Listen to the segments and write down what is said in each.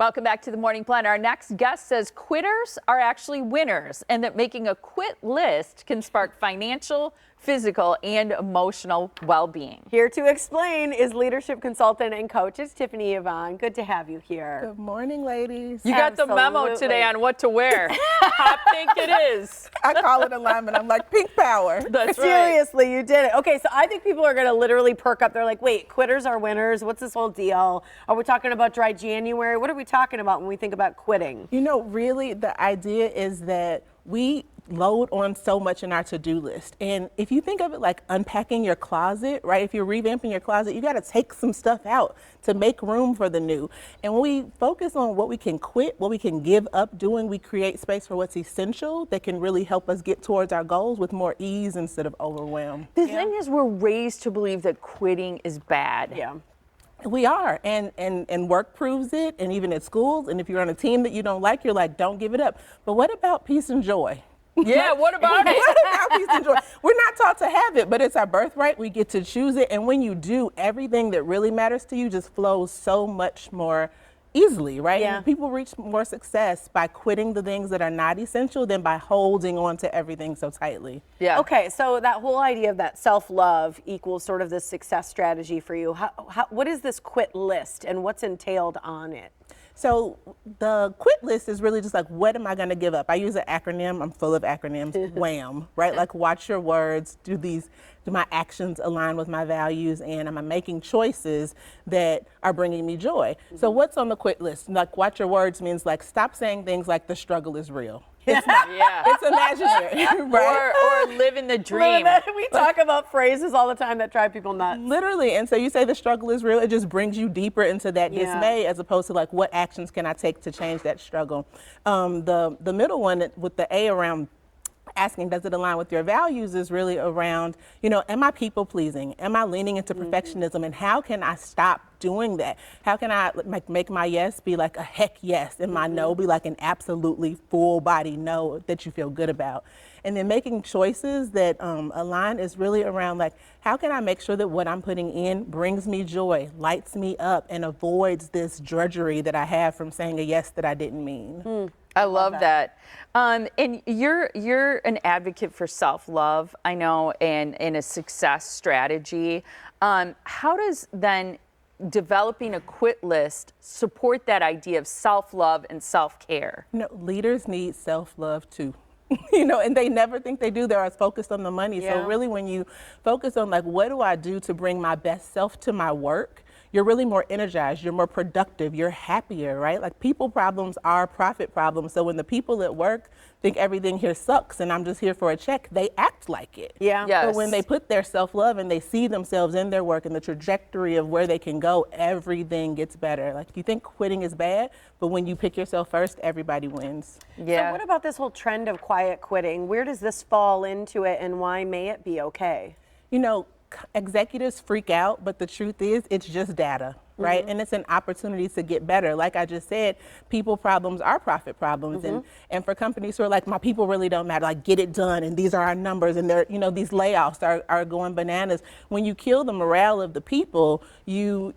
Welcome back to the Morning Blend. Our next guest says quitters are actually winners and that making a quit list can spark financial, physical, and emotional well-being. Here to explain is leadership consultant and coach. It's Tiffany Yvonne. Good to have you here. Good morning, ladies. You got the memo today on what to wear. Hot pink it is. I call it alignment. I'm like pink power. That's right. Seriously, you did it. Okay, so I think people are going to literally perk up. They're like, wait, quitters are winners. What's this whole deal? Are we talking about dry January? What are we talking about when we think about quitting? You know, really, the idea is that we load on so much in our to-do list. And if you think of it like unpacking your closet, right? If you're revamping your closet, you got to take some stuff out to make room for the new. And when we focus on what we can quit, what we can give up doing, we create space for what's essential that can really help us get towards our goals with more ease instead of overwhelm. The thing is, we're raised to believe that quitting is bad. Yeah. We are, and work proves it, and even at schools, and if you're on a team that you don't like, you're like, don't give it up. But what about peace and joy? Yeah, what about it? What about peace and joy? We're not taught to have it, but it's our birthright. We get to choose it, and when you do, everything that really matters to you just flows so much more easily, right? Yeah. And people reach more success by quitting the things that are not essential than by holding on to everything so tightly. Yeah. Okay, so that whole idea of that self-love equals sort of this success strategy for you. What is this quit list and what's entailed on it? So the quit list is really just like, what am I going to give up? I use an acronym. I'm full of acronyms. WHAM, right? Like, watch your words. Do my actions align with my values? And am I making choices that are bringing me joy? So what's on the quit list? Like, watch your words means like, stop saying things like the struggle is real. It's not. Yeah. It's imaginary, right? Or living the dream. We talk about phrases all the time that drive people nuts. Literally, and so you say the struggle is real, it just brings you deeper into that dismay as opposed to like, what actions can I take to change that struggle? The middle one with the A around asking, does it align with your values, is really around, you know, am I people pleasing? Am I leaning into perfectionism? And how can I stop doing that? How can I make my yes be like a heck yes and my no be like an absolutely full body no that you feel good about? And then making choices that align is really around like, how can I make sure that what I'm putting in brings me joy, lights me up, and avoids this drudgery that I have from saying a yes that I didn't mean. I love that. And you're an advocate for self-love, I know, and a success strategy. How does then developing a quit list support that idea of self-love and self-care? You know, leaders need self-love too. You know, and they never think they do. They're as focused on the money. Yeah. So really, when you focus on like, what do I do to bring my best self to my work, you're really more energized, you're more productive, you're happier, right? Like, people problems are profit problems. So when the people at work think everything here sucks and I'm just here for a check, they act like it. Yeah. Yes. But when they put their self-love and they see themselves in their work and the trajectory of where they can go, everything gets better. Like, you think quitting is bad, but when you pick yourself first, everybody wins. Yeah. So what about this whole trend of quiet quitting? Where does this fall into it, and why may it be okay? You know, executives freak out, but the truth is it's just data, right? And it's an opportunity to get better. Like I just said, people problems are profit problems. And for companies who are like, my people really don't matter, like, get it done, and these are our numbers, and they're, you know, these layoffs are going bananas. When you kill the morale of the people, you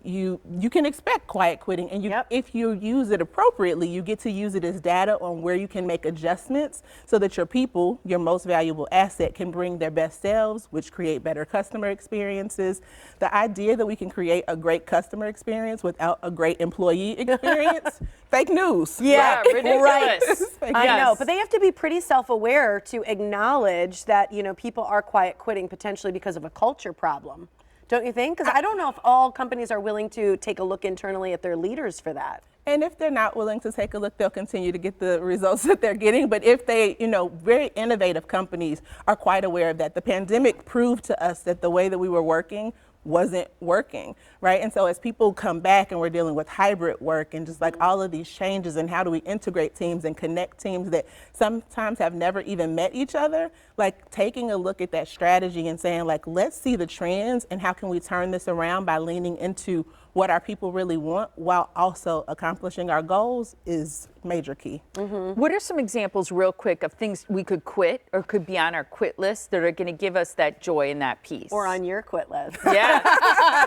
can expect quiet quitting. And if you use it appropriately, you get to use it as data on where you can make adjustments so that your people, your most valuable asset, can bring their best selves, which create better customer experiences. The idea that we can create a great customer experience without a great employee experience, fake news. Yeah, right. ridiculous. I know, but they have to be pretty self-aware to acknowledge that, you know, people are quiet quitting potentially because of a culture problem. Don't you think? Because I don't know if all companies are willing to take a look internally at their leaders for that. And if they're not willing to take a look, they'll continue to get the results that they're getting. But if they, you know, very innovative companies are quite aware of that. The pandemic proved to us that the way that we were working wasn't working, right? And so as people come back and we're dealing with hybrid work and just like all of these changes and how do we integrate teams and connect teams that sometimes have never even met each other, like taking a look at that strategy and saying like, let's see the trends and how can we turn this around by leaning into what our people really want while also accomplishing our goals is major key. What are some examples real quick of things we could quit or could be on our quit list that are going to give us that joy and that peace? Or on your quit list. Yeah.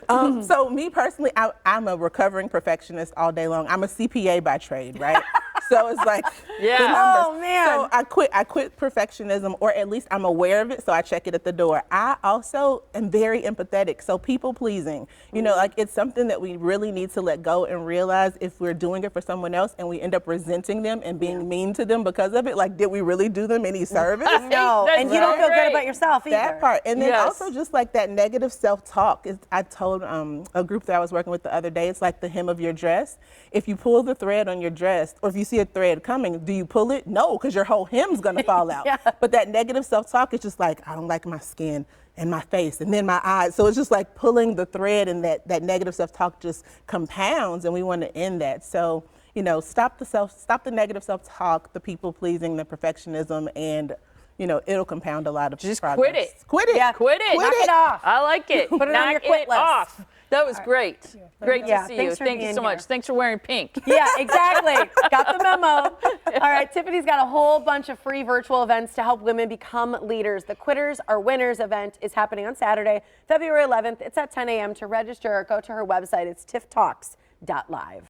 So me personally, I'm a recovering perfectionist all day long. I'm a CPA by trade, right? So it's like Yeah. the numbers. Oh, man. So I quit perfectionism, or at least I'm aware of it, so I check it at the door. I also am very empathetic, so people pleasing. You know, like it's something that we really need to let go and realize if we're doing it for someone else and we end up resenting them and being mean to them because of it, like did we really do them any service? No, That's and you don't feel right. good about yourself either. That part. And then Yes. also just like that negative self-talk. I told a group that I was working with the other day, it's like the hem of your dress. If you pull the thread on your dress, or if you see a thread coming, do you pull it? No, because your whole hem's gonna fall out. Yeah. But that negative self-talk is just like, I don't like my skin and my face and then my eyes. So it's just like pulling the thread, and that negative self-talk just compounds, and we want to end that. So, you know, stop the negative self-talk, the people pleasing, the perfectionism, and you know, it'll compound a lot of Just progress. quit it. Quit it. Yeah. Quit it. Knock it off. I like it. Put it on Knock your quit it list. off. That was great. Great Yeah, to see you. thanks for Thank you being so much. here. Thanks for wearing pink. Yeah, exactly. Got the memo. All right, Tiffany's got a whole bunch of free virtual events to help women become leaders. The Quitters Are Winners event is happening on Saturday, February 11th. It's at 10 a.m. To register, go to her website. It's tifftalks.live.